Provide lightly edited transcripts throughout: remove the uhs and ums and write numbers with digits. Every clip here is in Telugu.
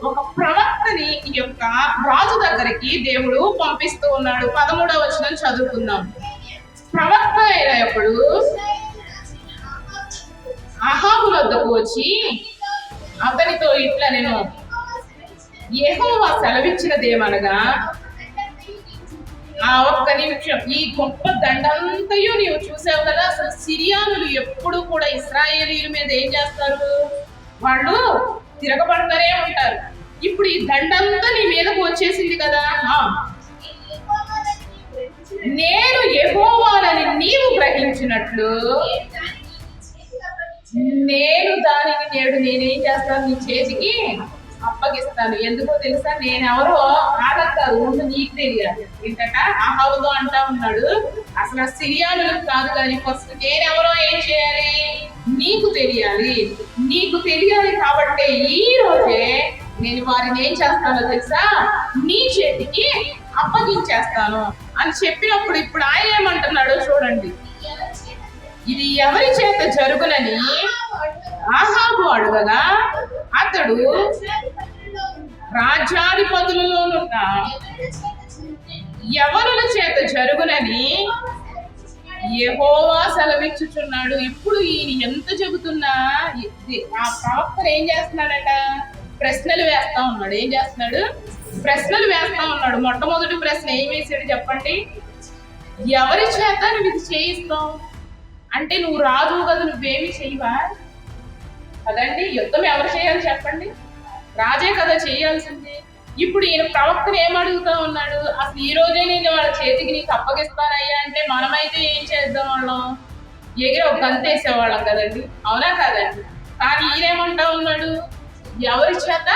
ఒక ప్రవక్తని ఈ యొక్క రాజు దగ్గరికి దేవుడు పంపిస్తూ ఉన్నాడు. 13వ వచనం చదువుకుందాం. ప్రవక్త అయినప్పుడు అహాబు వద్దకు వచ్చి అతనితో ఇట్లా, నేను యెహోవా సెలవిచ్చినదేమనగా, ఆ ఒక్క నిమిషం, ఈ గొప్ప దండంతయు నీవు చూసావు కదా. అసలు సిరియానులు ఎప్పుడు కూడా ఇశ్రాయేలీయుల మీద ఏం చేస్తారు? వాళ్ళు తిరగబడతారే ఉంటారు. ఇప్పుడు ఈ దండంతా నీ మీదకు వచ్చేసింది కదా. నేను యెహోవానని నీవు గ్రహించినట్లు నేను దానిని నేనేం చేస్తాను, నీ చేతికి అప్పగిస్తాను. ఎందుకో తెలుసా? నేనెవరో ఆడతారు ముందు నీకు తెలియాలి. ఏంటట అహాబుతో అంటా ఉన్నాడు, అసలు ఆ సిరియానులకు కాదు కానీ ఫస్ట్ నేనెవరో ఏం చేయాలి, నీకు తెలియాలి. నీకు తెలియాలి కాబట్టి ఈ రోజే నేను వారిని ఏం చేస్తానో తెలుసా, నీ చేతికి అప్పగించేస్తాను అని చెప్పినప్పుడు ఇప్పుడు ఆయన ఏమంటున్నాడో చూడండి. ఇది ఎవరి చేత జరుగునని అహాబు అడుగగా, అతడు రాజ్యాధిపతులలోనున్న ఎవరుల చేత జరుగునని యెహోవా సెలవిచ్చుచున్నాడు. ఇప్పుడు ఈయన ఎంత చెబుతున్నా ఆ ప్రవక్త ఏం చేస్తున్నాడట, ప్రశ్నలు వేస్తా ఉన్నాడు. ఏం చేస్తున్నాడు? ప్రశ్నలు వేస్తా ఉన్నాడు. మొట్టమొదటి ప్రశ్న ఏం వేసాడు చెప్పండి? ఎవరి చేత నువ్వు ఇది చేయిస్తావు అంటే, నువ్వు రాజు కదా, నువ్వేమి చేయవా కదండి. యుద్ధం ఎవరు చేయాలి చెప్పండి? రాజే కదా చేయాల్సింది. ఇప్పుడు ఈయన ప్రవక్తను ఏమడుగుతా ఉన్నాడు, అసలు ఈ రోజే నేను వాళ్ళ చేతికి నీకు అప్పగిస్తానయ్యా అంటే మనమైతే ఏం చేద్దాం, వాళ్ళం ఎగిరి ఒక గంతేసేవాళ్ళం కదండి, అవునా కదండి. కానీ ఈయనేమంటా ఉన్నాడు, ఎవరి చేత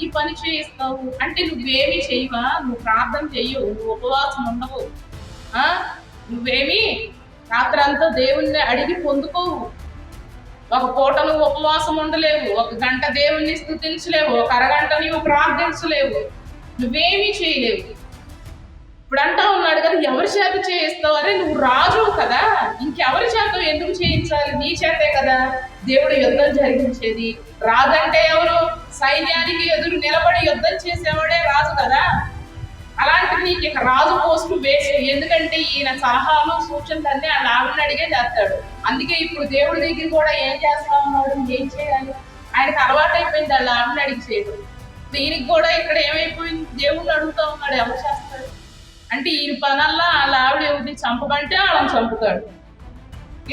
ఈ పని చేయిస్తావు అంటే నువ్వేమీ చెయ్యవా, నువ్వు ప్రార్థన చెయ్యవు, నువ్వు ఉపవాసం ఉండవు, నువ్వేమి రాత్రంతా దేవుణ్ణి అడిగి పొందుకోవు, ఒక పూట నువ్వు ఉపవాసం ఉండలేవు, ఒక గంట దేవుణ్ణి స్తుతించలేవు, ఒక అరగంట నువ్వు ప్రార్థించలేవు, నువ్వేమీ చేయలేవు. ఇప్పుడు అంటా ఉన్నాడు కదా, ఎవరి చేత చేయిస్తావు? అరే నువ్వు రాజు కదా, ఇంకెవరి చేత ఎందుకు చేయించాలి? నీ చేతే కదా దేవుడు యుద్ధం జరిగించేది. రాజంటే ఎవరు? సైన్యానికి ఎదురు నిలబడి యుద్ధం చేసేవాడే రాజు కదా. అలాంటిది నీకు ఇక రాజు పోస్టు వేసి, ఎందుకంటే ఈయన సలహాలు సూచనలన్నీ ఆ ఆవిడని అడిగే చేస్తాడు. అందుకే ఇప్పుడు దేవుడి దగ్గర కూడా ఏం చేస్తా ఉన్నాడు, ఏం చేయాలి, ఆయనకు అలవాటు అయిపోయింది వాళ్ళ ఆవిడని అడిగి చేయడం. దీనికి కూడా ఇక్కడ ఏమైపోయింది, దేవుడిని అడుగుతా ఉన్నాడు ఎవరు చేస్తాడు అంటే, ఈయన పనల్లా వాళ్ళ ఆవిడ ఎవరిని చంపమంటే వాళ్ళని చంపుతాడు,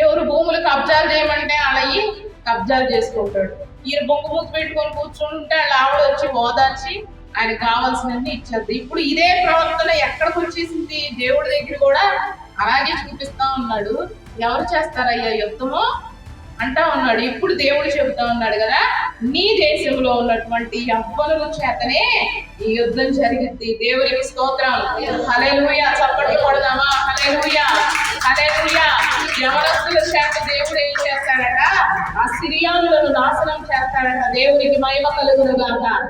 ఎవరు భూములు కబ్జాలు చేయమంటే వాళ్ళవి కబ్జాలు చేసుకుంటాడు. ఈయన బొంగు మూతి పెట్టుకొని కూర్చుంటే వాళ్ళ ఆవిడ వచ్చి ఓదార్చి ఆయన కావాల్సినన్ని ఇచ్చేది. ఇప్పుడు ఇదే ప్రవర్తన ఎక్కడికి వచ్చేసింది? దేవుడి దగ్గర కూడా అలాగే చూపిస్తా ఉన్నాడు. ఎవరు చేస్తారయ్యా యుద్ధము అంటా ఉన్నాడు. ఇప్పుడు దేవుడు చెబుతా ఉన్నాడు కదా, నీ దేశంలో ఉన్నటువంటి యవ్వనుల చేతనే ఈ యుద్ధం జరిగింది. దేవునికి స్తోత్రం. హల్లెలూయా. చప్పట్లు కొడదామా? హల్లెలూయా, హల్లెలూయా. యవనస్తుల చేత దేవుడు ఏం చేస్తాడట, ఆ సిరియానులను నాశనం చేస్తాడట. దేవునికి మహిమ కలుగును గాక.